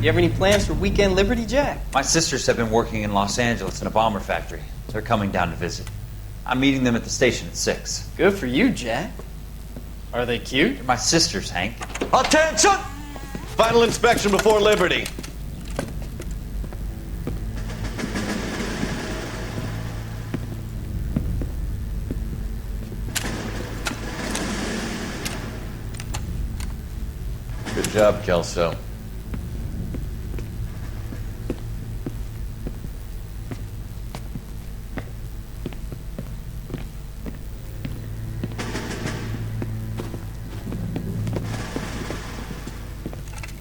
You have any plans for weekend liberty, Jack? My sisters have been working in Los Angeles in a bomber factory. They're coming down to visit. I'm meeting them at the station at 6. Good for you, Jack. Are they cute? They're my sisters, Hank. Attention! Final inspection before liberty. Good job, Kelso.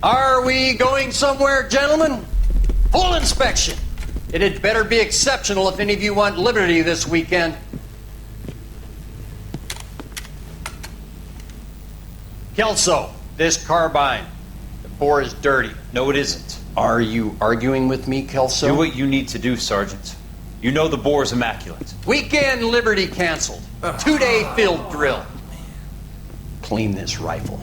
Are we going somewhere, gentlemen? Full inspection. It had better be exceptional if any of you want liberty this weekend. Kelso, this carbine. The bore is dirty. No, it isn't. Are you arguing with me, Kelso? Do what you need to do, Sergeant. You know the bore is immaculate. Weekend liberty canceled. 2-day field drill. Clean this rifle.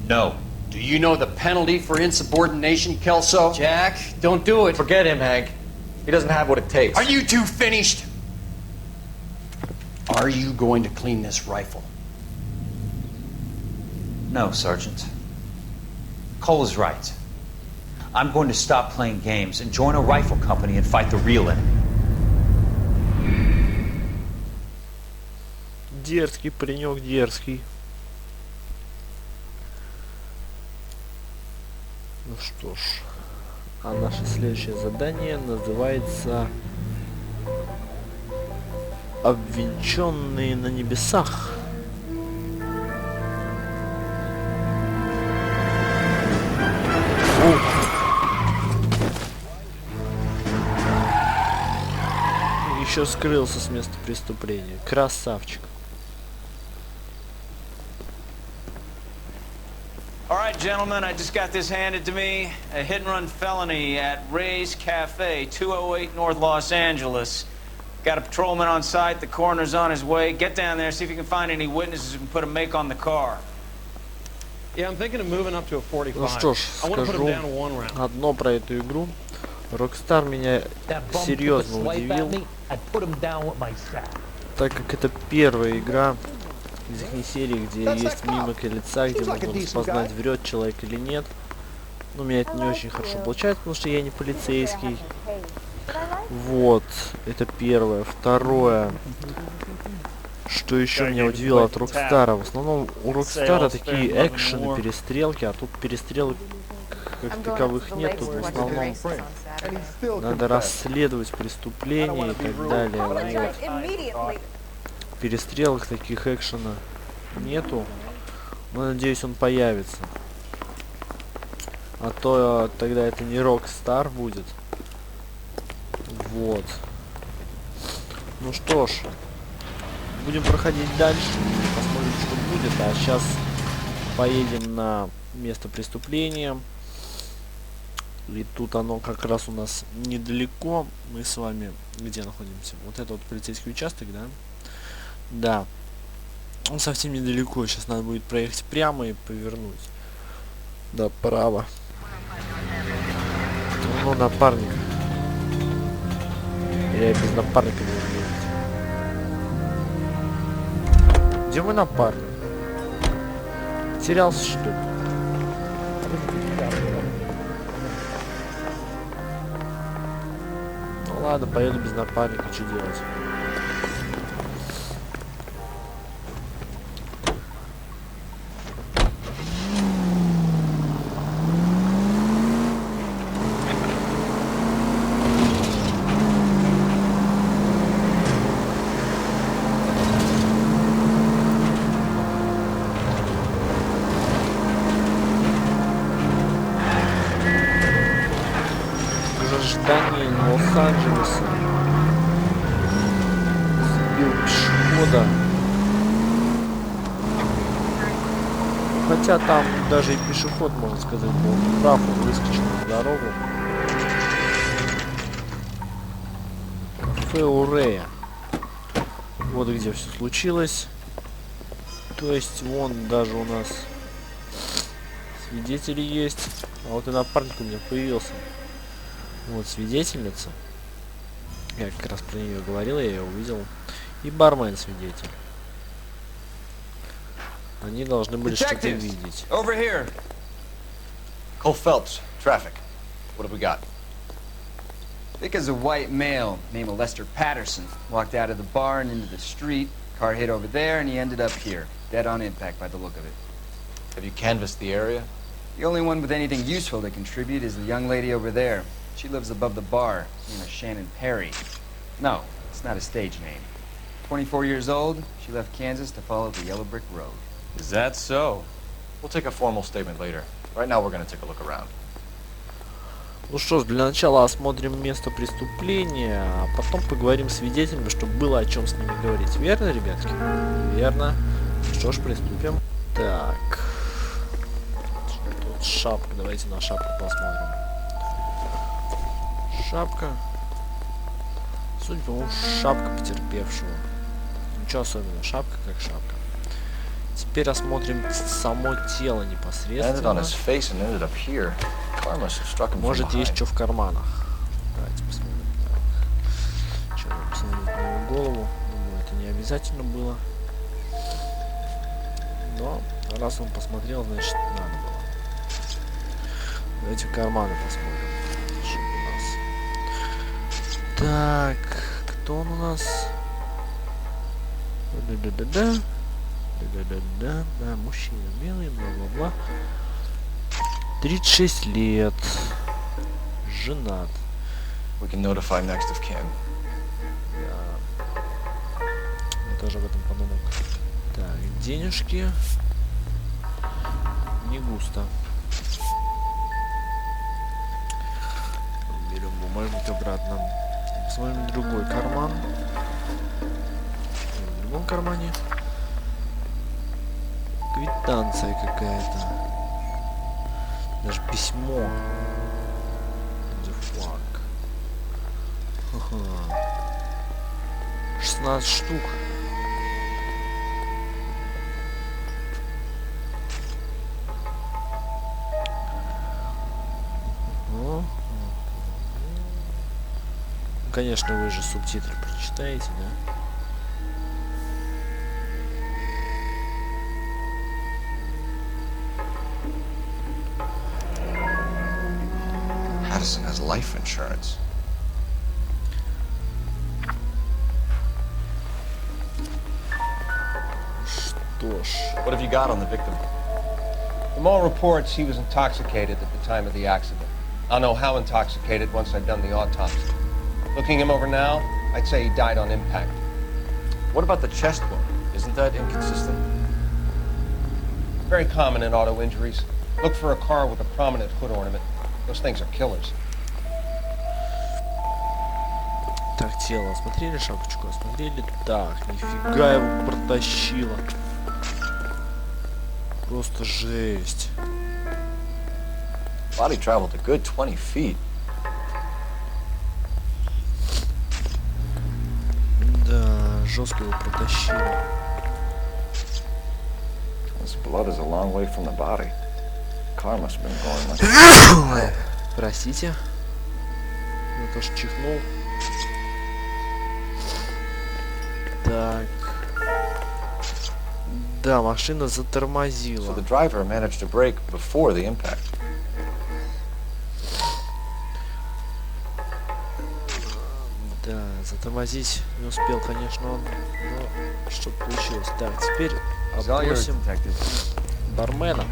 No. Do you know the penalty for insubordination, Kelso? Jack, don't do it. Forget him, Hank. He doesn't have what it takes. Are you two finished? Are you going to clean this rifle? No, Sergeant. Cole is right. I'm going to stop playing games and join a rifle company and fight the real enemy. Дерзкий паренек, дерзкий. Ну что ж, а наше следующее задание называется «Обвенчанные на небесах». Еще скрылся с места преступления. Красавчик. All right, gentlemen, I just got this handed to me. A hit-and-run felony at Ray's Cafe, 208 North Los Angeles. Got a patrolman on site. The coroner's on his way. Get down there, see if you can find any witnesses who can put a make on the car. Yeah, I'm thinking of moving up to a 45. Ну что ж, скажу одно про эту игру. Rockstar меня серьезно удивил, так как это первая игра из их серии, где есть мимика лица, где можно распознать, врет человек или нет. Но у меня это не очень хорошо получается, потому что я не полицейский. Вот, это первое. Второе, что еще меня удивило от Rockstar. В основном у Rockstar такие экшены, перестрелки, а тут перестрелок как таковых нет. Тут в основном надо расследовать преступления и так далее. Вот. Перестрелок таких экшена нету. Но надеюсь, он появится. А то тогда это не Rockstar будет. Вот. Ну что ж, будем проходить дальше. Посмотрим, что будет. А сейчас поедем на место преступления. И тут оно как раз у нас недалеко. Мы с вами где находимся? Вот это вот полицейский участок, да? Да. Он совсем недалеко. Сейчас надо будет проехать прямо и повернуть. Да, право. Ну, напарник. Я без напарника не умею. Где мой напарник? Терялся, что ли? Ну ладно, поеду без напарника, что делать? Прохождение Лос-Анджелеса. Сбил пешехода. Хотя там даже и пешеход, можно сказать, был прав, он выскочил на дорогу. Кафе Урея. Вот где все случилось. То есть вон даже у нас свидетели есть. А вот и напарник у меня появился. Вот свидетельница. Я как раз про нее говорил, я ее увидел. И бармен свидетель. Они должны были что-то видеть. Over here. Cole Phelps, traffic. What have we got? Because a white male named Lester Patterson walked out of the bar and into the street. Car hit over there, and he ended up here, dead on impact by the look of it. Have you canvassed the area? The only one with anything useful to contribute is the young lady over there. She lives above the bar. Her name is Shannon Perry. No, it's not a stage name. 24 years old, she left Kansas to follow the Yellow Brick Road. Is that so? We'll take a formal statement later. Right now we're going to take a look around. Ну что ж, для начала осмотрим место преступления, а потом поговорим с свидетелями, чтобы было о чем с ними говорить. Верно, ребятки? Верно. Что ж, приступим. Так. Тут шапка. Давайте на шапку посмотрим. Шапка. Судя по всему, шапка потерпевшего. Ничего особенного. Шапка как шапка. Теперь осмотрим само тело непосредственно. Может, есть что в карманах. Давайте посмотрим. Так. Что надо посмотреть на его голову. Думаю, это не обязательно было. Но раз он посмотрел, значит надо было. Давайте в карманы посмотрим. Что у нас? Так, кто он у нас? Да-да-да-да. Да, мужчина белый, бла-бла-бла. 36 лет. Женат. We can notify next of kin. Да. Я тоже об этом подумал. Так, денежки. Не густо. Берем бумажник обратно. Посмотрим другой карман. В другом кармане квитанция какая-то. Даже письмо. The fuck. Ага. 16 штук. Ну, конечно, вы же субтитры прочитаете, да? Patterson has life insurance. Что ж. What have you got on the victim? From all reports, he was intoxicated at the time of the accident. I'll know how intoxicated once I've done the autopsy. Looking him over now, I'd say he died on impact. What about the chest wound? Isn't that inconsistent? Very common in auto injuries. Look for a car with a prominent hood ornament. Those things are killers. Так, тело осмотрели, шапочку осмотрели. Так, нифига его протащило. Просто жесть. Body traveled a good 20 feet. Да, жестко его протащило. This blood is a long way from the body. Car must have been going like... Простите. Я тоже чихнул. Так. Да, машина затормозила. So the driver managed to brake before the impact. Да, затормозить не успел, конечно, он. Но что получилось. Так, теперь опросим бармена.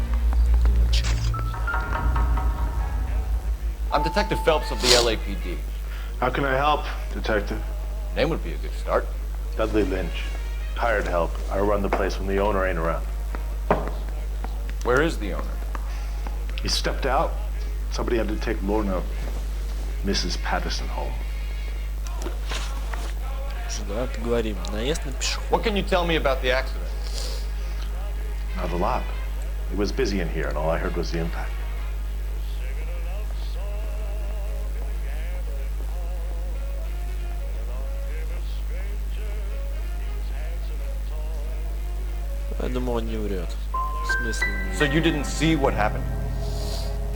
I'm Detective Phelps of the LAPD. How can I help, Detective? Name would be a good start. Dudley Lynch. Hired help. I run the place when the owner ain't around. Where is the owner? He stepped out. Somebody had to take Lorna, Mrs. Patterson home. Давай поговорим. Наезд на пешеход. What can you tell me about the accident? Not a lot. It was busy in here, and all I heard was the impact. Я думаю, он не врет. В смысле не So you didn't see what happened?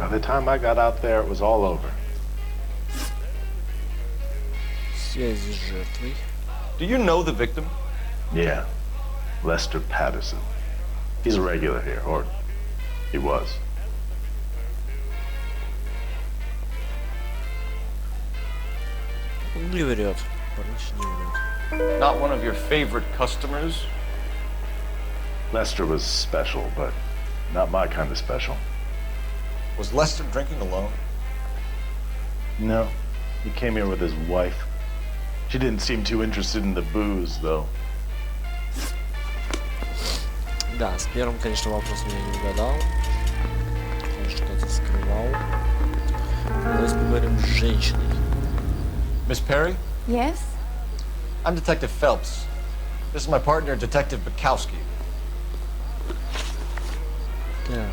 By the time I got out there, it was all over. Связи с жертвой. Do you know the victim? Yeah, Lester Patterson. He's a regular here, or he was. Он не врет. Парниш не врет. Not one of your favorite customers? Lester was special, but not my kind of special. Was Lester drinking alone? No, he came here with his wife. She didn't seem too interested in the booze, though. Да, с первым, конечно, вопросом я не угадал. Он что-то скрывал. Давайте поговорим с женщиной. Miss Perry? Yes? I'm Detective Phelps. This is my partner, Detective Bukowski. Так.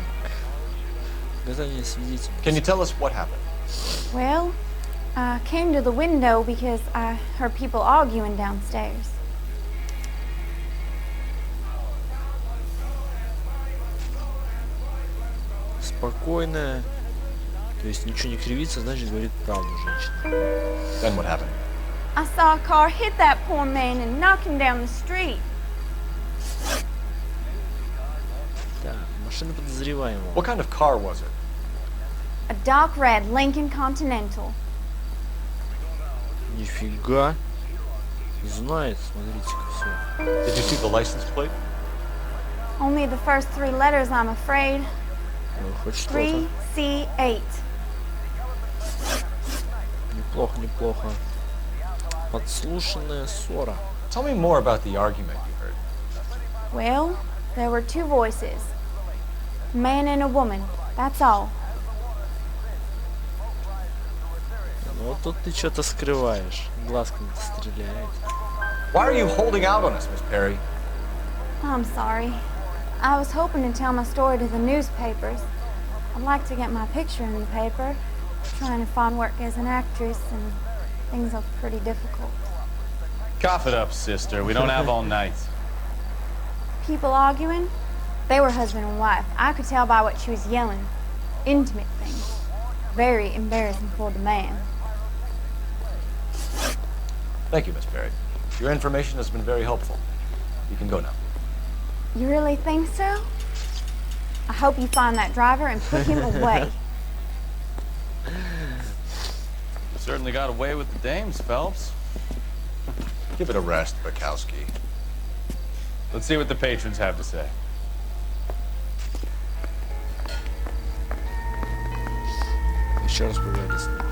Показания свидетелей. Can you tell us what happened? Well, I came to the window because I heard people arguing downstairs. Спокойная. То есть ничего не кривится, значит говорит правду женщина. Then what happened? I saw a car hit that poor man and knock him down the street. Так, машина подозреваемого. What kind of car was it? A dark red Lincoln Continental. Нифига. Знает, смотрите-ка все. Did you see the license plate? Only the first three letters, I'm afraid. Ну, хоть что-то. 3C8. Неплохо, неплохо. Подслушанная ссора. Tell me more about the argument you heard. Well, there were two voices. A man and a woman. That's all. Ну вот тут ты что-то скрываешь. Глазками-то стреляет. Why are you holding out on us, Miss Perry? I'm sorry. I was hoping to tell my story to the newspapers. I'd like to get my picture in the paper. Trying to find work as an actress, and things are pretty difficult. Cough it up, sister. We don't have all night. People arguing? They were husband and wife. I could tell by what she was yelling. Intimate things. Very embarrassing for the man. Thank you, Miss Perry. Your information has been very helpful. You can go now. You really think so? I hope you find that driver and put him away. Certainly got away with the dames, Phelps. Give it a rest, Bukowski. Let's see what the patrons have to say. Еще раз поговорили с ним.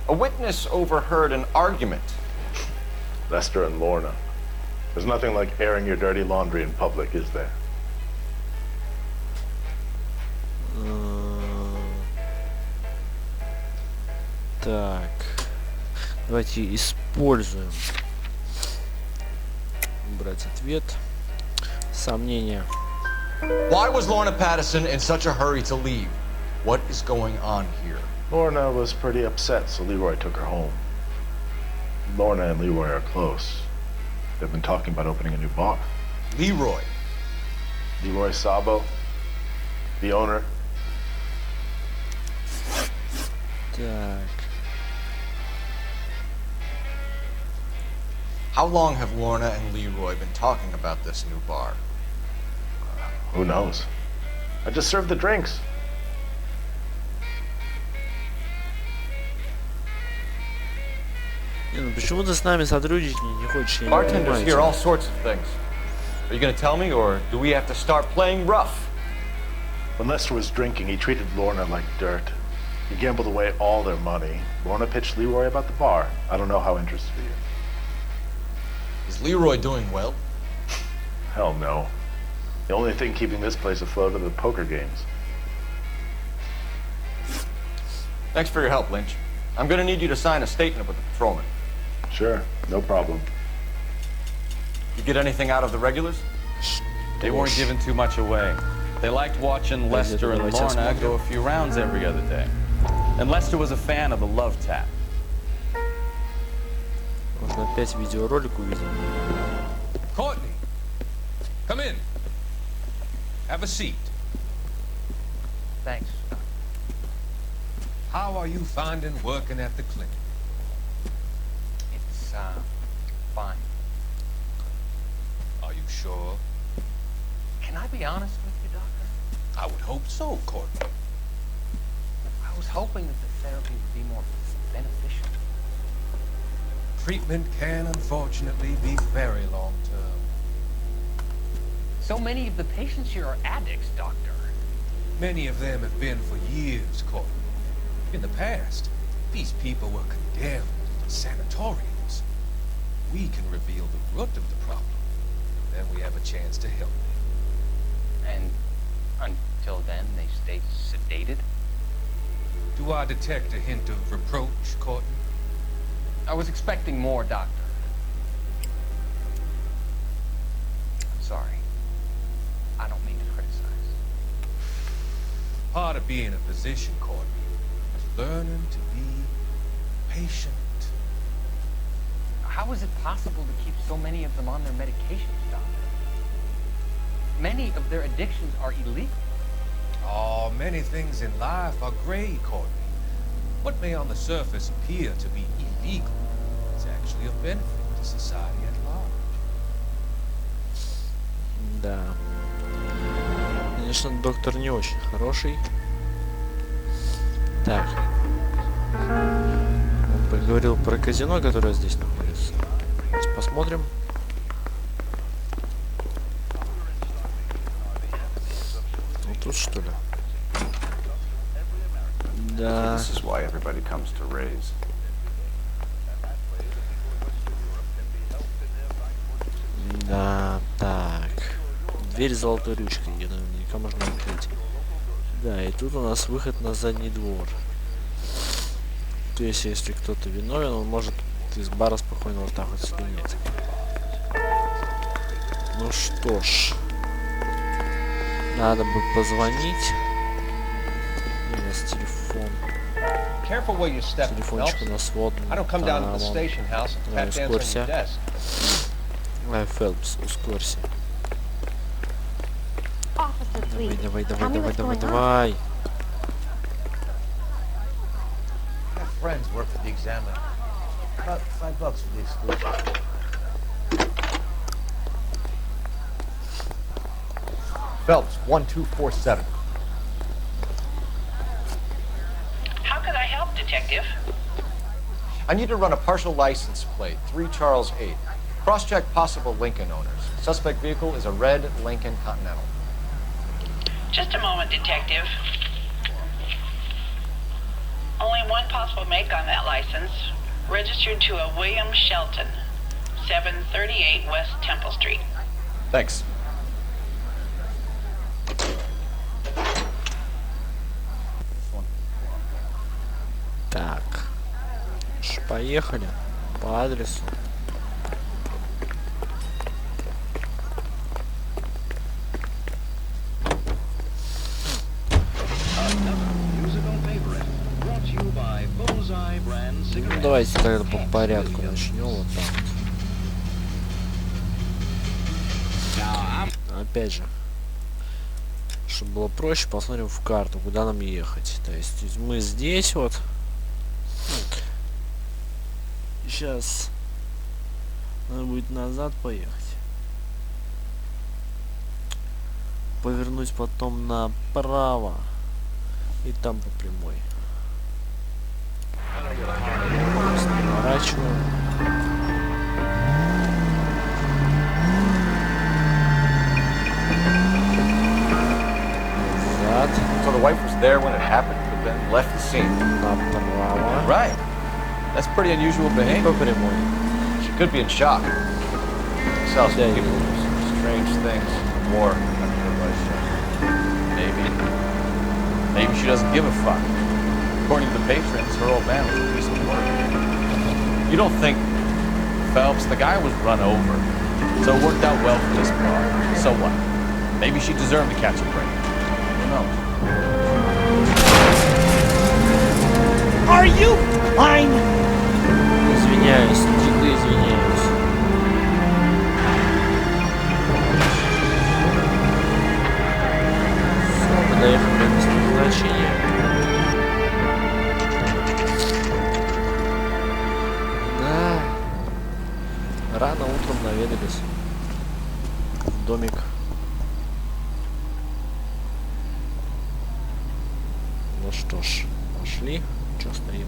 A witness overheard an argument. Lester and Lorna. There's nothing like airing your dirty laundry in public, is there? Так. Давайте используем. Убрать ответ. Сомнения. Why was Lorna Patterson in such a hurry to leave? What is going on here? Lorna was pretty upset, so Leroy took her home. Lorna and Leroy are close. They've been talking about opening a new bar. Leroy. Leroy Sabo, the owner. Так. How long have Lorna and Leroy been talking about this new bar? Who knows? I just served the drinks. Не, ну почему ты с нами сотрудничать не хочешь? Я не Bartenders понимаю hear тебя. all sorts of things. Are you going to tell me, or do we have to start playing rough? When Lester was drinking, he treated Lorna like dirt. He gambled away all their money. Lorna pitched Leroy about the bar. I don't know how interested he is. Is Leroy doing well? Hell no. The only thing keeping this place afloat are the poker games. Thanks for your help, Lynch. I'm going to need you to sign a statement with the patrolman. Sure, no problem. You get anything out of the regulars? They weren't giving too much away. They liked watching Lester and Lorna go a few rounds every other day. And Lester was a fan of the love tap. Можно опять видеоролик увидим. Courtney, come in. Have a seat. Thanks. How are you finding working at the clinic? It's, fine. Are you sure? Can I be honest with you, Doctor? I would hope so, Courtney. I was hoping that the therapy would be more beneficial. Treatment can unfortunately be very long-term. So many of the patients here are addicts, Doctor. Many of them have been for years, Courtney. In the past, these people were condemned to sanatoriums. We can reveal the root of the problem. Then we have a chance to help them. And until then, they stay sedated? Do I detect a hint of reproach, Courtney? I was expecting more, Doctor. I'm sorry. I don't mean to criticize. Part of being a physician, Courtney, is learning to be patient. How is it possible to keep so many of them on their medications, Doctor? Many of their addictions are illegal. Oh, many things in life are gray, Courtney. What may on the surface appear to be illegal is actually a benefit to society at large. Да. Конечно, доктор не очень хороший. Так. Он поговорил про казино, которое здесь находится. Давайте посмотрим. Ну тут что ли? Да. This is why everybody comes to Ray's. Да, так. Дверь с золотой ручкой, ее наверняка можно открыть. Да, и тут у нас выход на задний двор. То есть, если кто-то виновен, он может из бара спокойно вот так вот слинять. Ну что ж. Надо бы позвонить. У нас телефон. Телефончик у нас вот. Давай, ускорься. Давай, Фелпс, ускорься. Давай, давай, давай, давай, давай, давай. Friends work for the Examiner. About $5 for the exclusion. Phelps, 1247. How could I help, Detective? I need to run a partial license plate, 3 Charles 8. Cross-check possible Lincoln owners. Suspect vehicle is a red Lincoln Continental. Just a moment, Detective. Only one possible make on that license. Registered to a William Shelton, 738 West Temple Street. Thanks. Так. Поехали по адресу. Ну, давайте тогда по порядку начнем вот так вот. Опять же, чтобы было проще, посмотрим в карту, куда нам ехать. То есть мы здесь вот. Сейчас надо будет назад поехать. Повернуть потом направо. И там по прямой. Сворачиваем. Назад. So the wife was there when it happened, but then left the scene. Направо. Right. That's pretty unusual behavior. По прямой. She could be in shock. Sells people do some strange things. War. Maybe she doesn't give a fuck. According to the patrons, her old man was a piece of work. You don't think, Phelps, the guy was run over. So it worked out well for this bar. So what? Maybe she deserved to catch a break. Who knows? Are you blind? Извиняюсь, дико извиняюсь. Все, мы доехали до места назначения. вернулись в домик. Ну что ж, пошли. Чё стоим?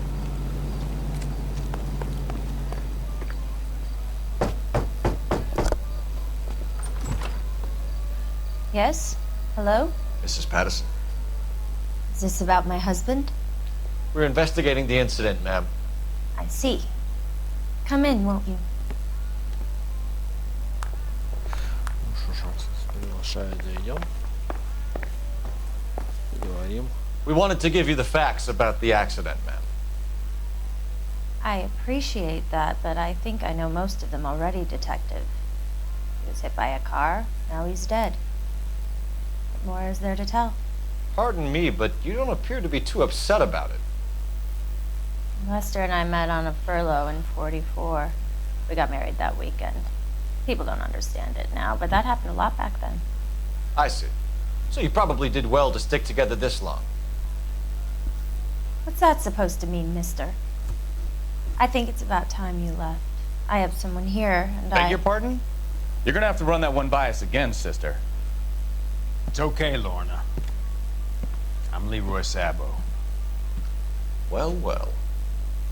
Yes? Hello? Mrs. Patterson. Is this about my husband? We're investigating the incident, ma'am. I see. Come in, won't you? Ну что ж, приглашаю, зайдем. Поговорим. We wanted to give you the facts about the accident, ma'am. I appreciate that, but I think I know most of them already, Detective. He was hit by a car, now he's dead. What more is there to tell? Pardon me, but you don't appear to be too upset about it. Lester and I met on a furlough in '44. We got married that weekend. People don't understand it now, but that happened a lot back then. I see. So you probably did well to stick together this long. What's that supposed to mean, mister? I think it's about time you left. I have someone here, and Beg your pardon? You're gonna have to run that one by us again, sister. It's okay, Lorna. I'm Leroy Sabo. Well, well.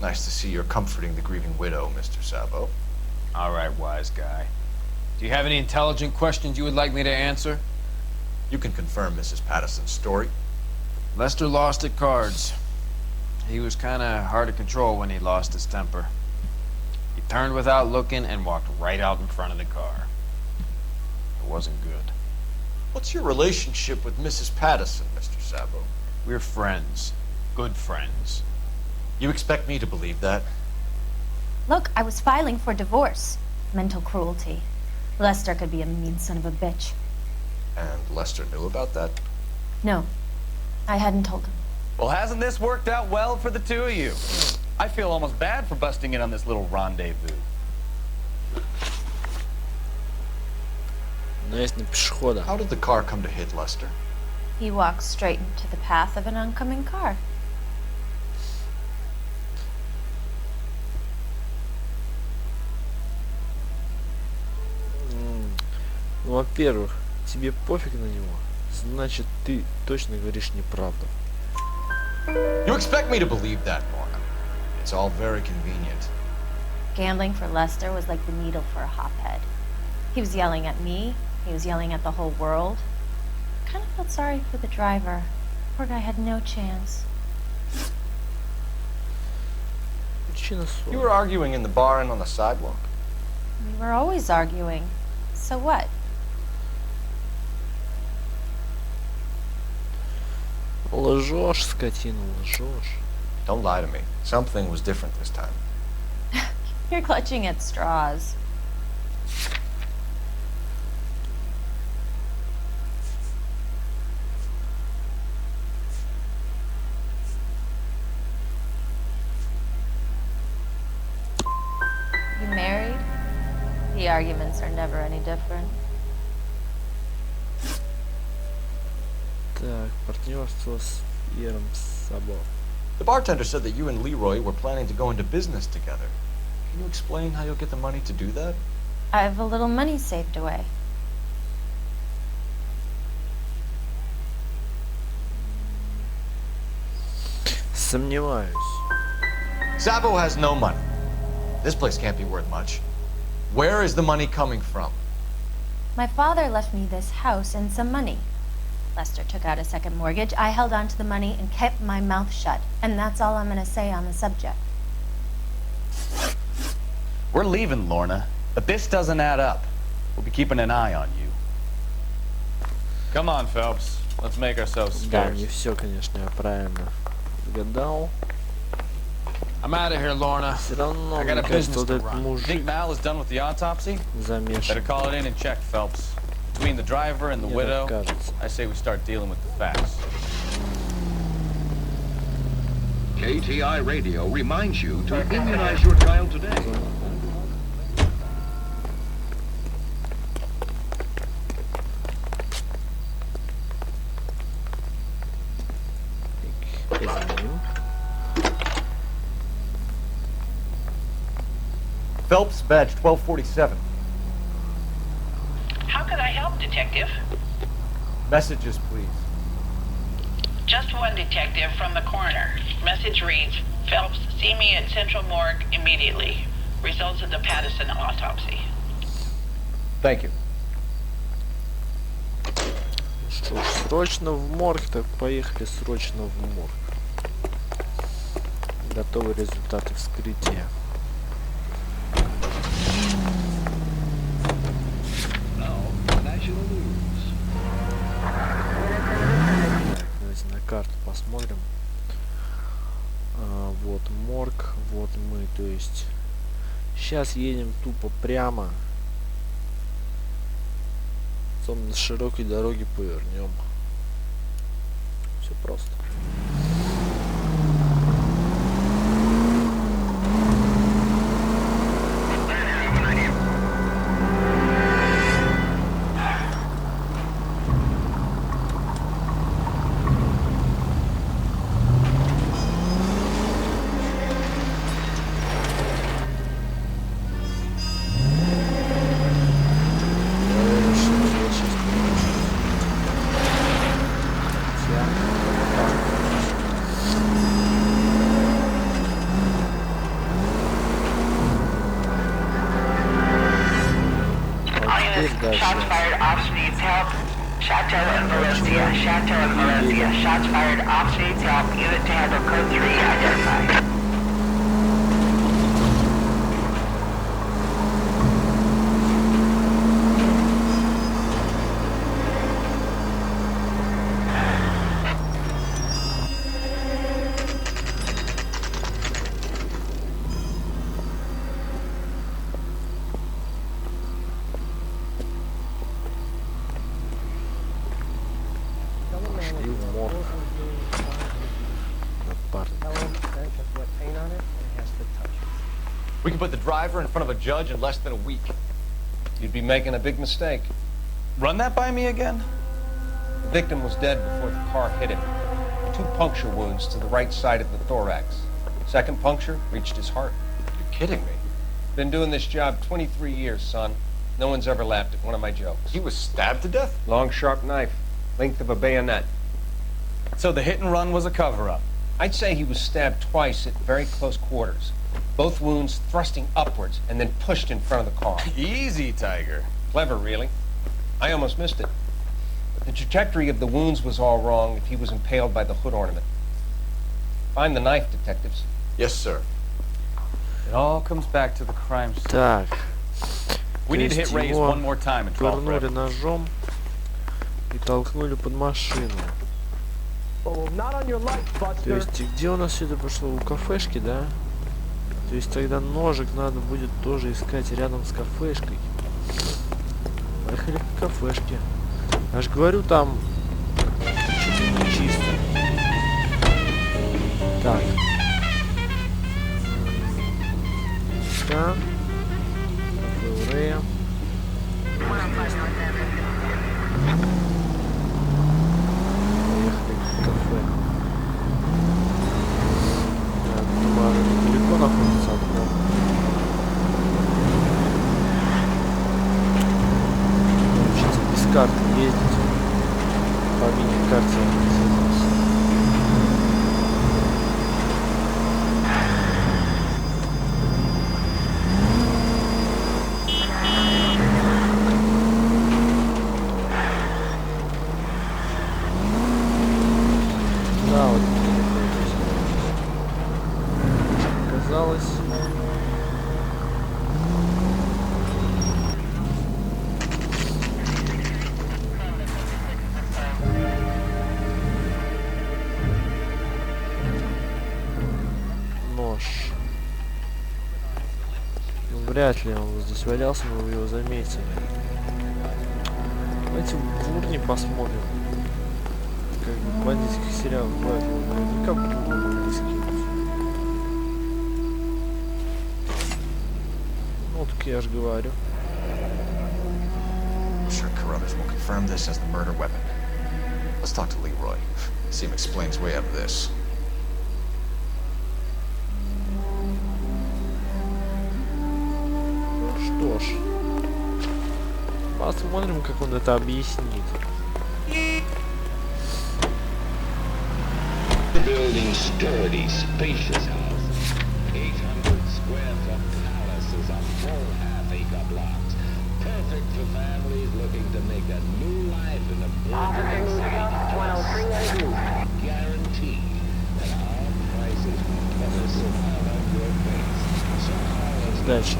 Nice to see you're comforting the grieving widow, Mr. Sabo. All right, wise guy. Do you have any intelligent questions you would like me to answer? You can confirm Mrs. Patterson's story. Lester lost at cards. He was kind of hard to control when he lost his temper. He turned without looking and walked right out in front of the car. It wasn't good. What's your relationship with Mrs. Patterson, Mr. Sabo? We're friends. Good friends. You expect me to believe that? Look, I was filing for divorce. Mental cruelty. Lester could be a mean son of a bitch. And Lester knew about that? No, I hadn't told him. Well, hasn't this worked out well for the two of you? I feel almost bad for busting in on this little rendezvous. How did the car come to hit Lester? He walked straight into the path of an oncoming car. Ну, во-первых, тебе пофиг на него, значит, ты точно говоришь неправду. You expect me to believe that, Lorna? It's all very convenient. Gambling for Lester was like the needle for a hophead. He was yelling at me. He was yelling at the whole world. I kind of felt sorry for the driver. Poor guy had no chance. You were arguing in the bar and on the sidewalk? We were always arguing. So what? Лжешь, скотина, лжешь. Don't lie to me. Something was different this time. You're clutching at straws. You married? The arguments are never any different. Так, партнерство с Пьером Сабо. The bartender said that you and Leroy were planning to go into business together. Can you explain how you'll get the money to do that? I have a little money saved away. Сомневаюсь. Sabo has no money. This place can't be worth much. Where is the money coming from? My father left me this house and some money. Lester took out a second mortgage. I held on to the money and kept my mouth shut. And that's all I'm going to say on the subject. We're leaving, Lorna, but this doesn't add up. We'll be keeping an eye on you. Come on, Phelps. Let's make ourselves Да, scarce. не все, конечно, я правильно гадал. I'm out of here, Lorna. Все равно, I got мне a кажется, business вот to этот run. мужик Think Mal is done with the autopsy? Better замешан. call it in and check, Phelps. Between the driver and the Мне widow, так кажется. I say we start dealing with the facts. KTI Radio reminds you to immunize your child today. Phelps, badge 1247. Detective? Messages, please. Just one detective from the coroner. Message reads, Phelps, see me at Central Morgue immediately. Results of the Patterson autopsy. Thank you. Что ж, срочно в морг, так поехали срочно в морг. Готовы результаты вскрытия. Так, давайте на карту посмотрим. Вот морг, вот мы, то есть сейчас едем тупо прямо. Потом на широкой дороге повернем. Все просто. Shots fired, Ops needs help. Chateau and Valencia. Chateau and Valencia. Shots fired, Ops needs help. Unit to handle code 3 identified. We can put the driver in front of a judge in less than a week. You'd be making a big mistake. Run that by me again? The victim was dead before the car hit him. 2 puncture wounds to the right side of the thorax. Second puncture reached his heart. You're kidding me. Been doing this job 23 years, son. No one's ever laughed at one of my jokes. He was stabbed to death? Long, sharp knife. Length of a bayonet. So the hit and run was a cover-up? I'd say he was stabbed twice at very close quarters. Both wounds thrusting upwards and then pushed in front of the car. Easy, Tiger. Clever, really. I almost missed it. But the trajectory of the wounds was all wrong if he was impaled by the hood ornament. Find the knife, detectives. Yes, sir. It all comes back to the crime scene. Так. We need to hit Ray's one more time and draw Пырнули ножом и толкнули под машину. То есть где у нас все это пошло? У кафешки, да? То есть тогда ножик надо будет тоже искать рядом с кафешкой. Поехали к кафешке. Я же говорю, там что-то нечисто. Так. Да. Кафе у Рэя. Поехали к кафе. Так, недалеко находится от дома. Научиться без карты ездить. По мини-карте да, вот оказалось. Нож. Ну, вряд ли он здесь валялся, мы бы его заметили. Давайте в урне посмотрим. Как в бандитских сериалах бывает, наверняка будут могли скинуть. Ну, так я же говорю. I'm sure Carruthers will confirm this as the murder weapon. Let's talk to Leroy. See him explain his way out of this. Ну что ж. Посмотрим. Посмотрим, как он это объяснит. Building sturdy, spacious houses. 800 square foot palaces on full half-acre blocks. Perfect for families looking to make a new life in a burgeoning city. Guaranteed that our prices will put a smile on your face. So call us Дальше.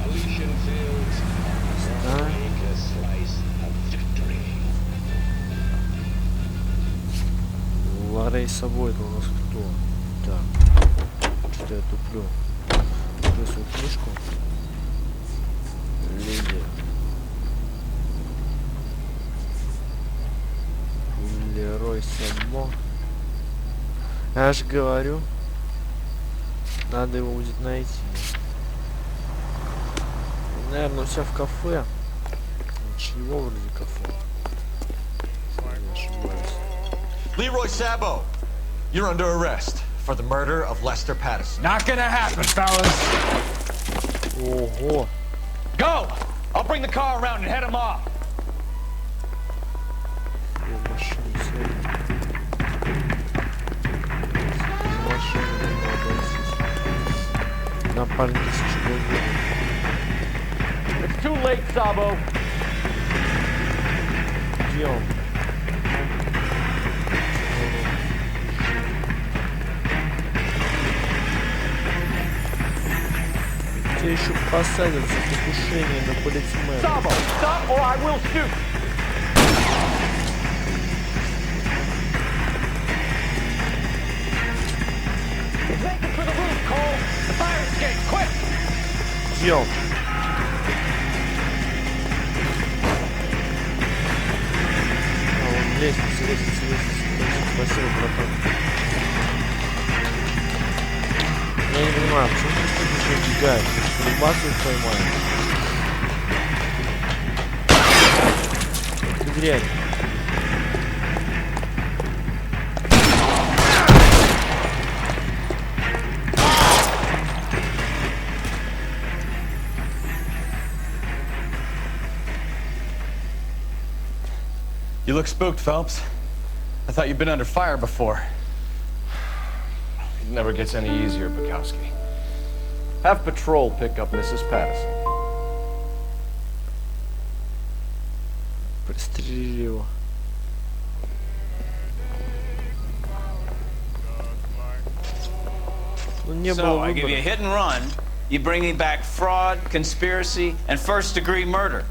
Elysian Fields. Make a slice of victory. Ларей с собой это у нас кто? Так. Что я туплю? Туплю свою книжку. Леди. Лерой Само. Я же говорю. Надо его будет найти. Наверное, у себя в кафе. Ничего вроде кафе. Не ошибаюсь. Leroy Sabo, you're under arrest for the murder of Lester Patterson. Not gonna happen, fellas. Ого. Go! I'll bring the car around and head him off. Напарник чего нет. It's too late, Sabo. Где он? Тебя еще посадят за покушение на полицмена. Sabo, stop or I will shoot. Make it for the roof, Cole. The fire escape, quick! Где он? А, он лестница. Спасибо, братан. Я не понимаю, почему ты не убегаешь? Рыбацию поймаем. Ты дрянь. You look spooked, Phelps. I thought you'd been under fire before. It never gets any easier, Bukowski. Have patrol pick up Mrs. Patterson. Пристрели его. Ну, не So, было I give you a выбора. hit and run, you bring me back fraud, conspiracy, and first-degree murder.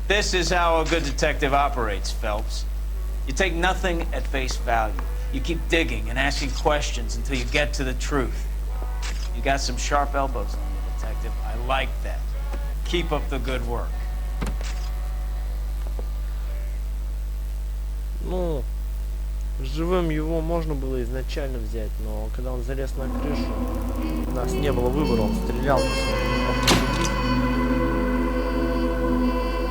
This is how a good detective operates, Phelps. You take nothing at face value. You keep digging and asking questions until you get to the truth. You got some sharp elbows on you, detective. I like that. Keep up the good work. Ну, живым его можно было изначально взять, но когда он залез на крышу, у нас не было выбора, он стрелял.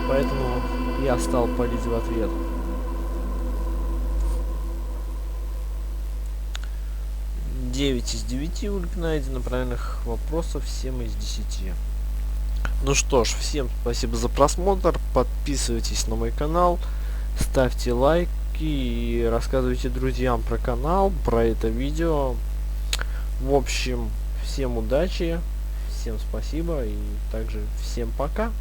Поэтому я стал палить в ответ. 9 из 9 улик найдено, правильных вопросов 7 из 10. Ну что ж, всем спасибо за просмотр, подписывайтесь на мой канал, ставьте лайки и рассказывайте друзьям про канал, про это видео. В общем, всем удачи, всем спасибо и также всем пока.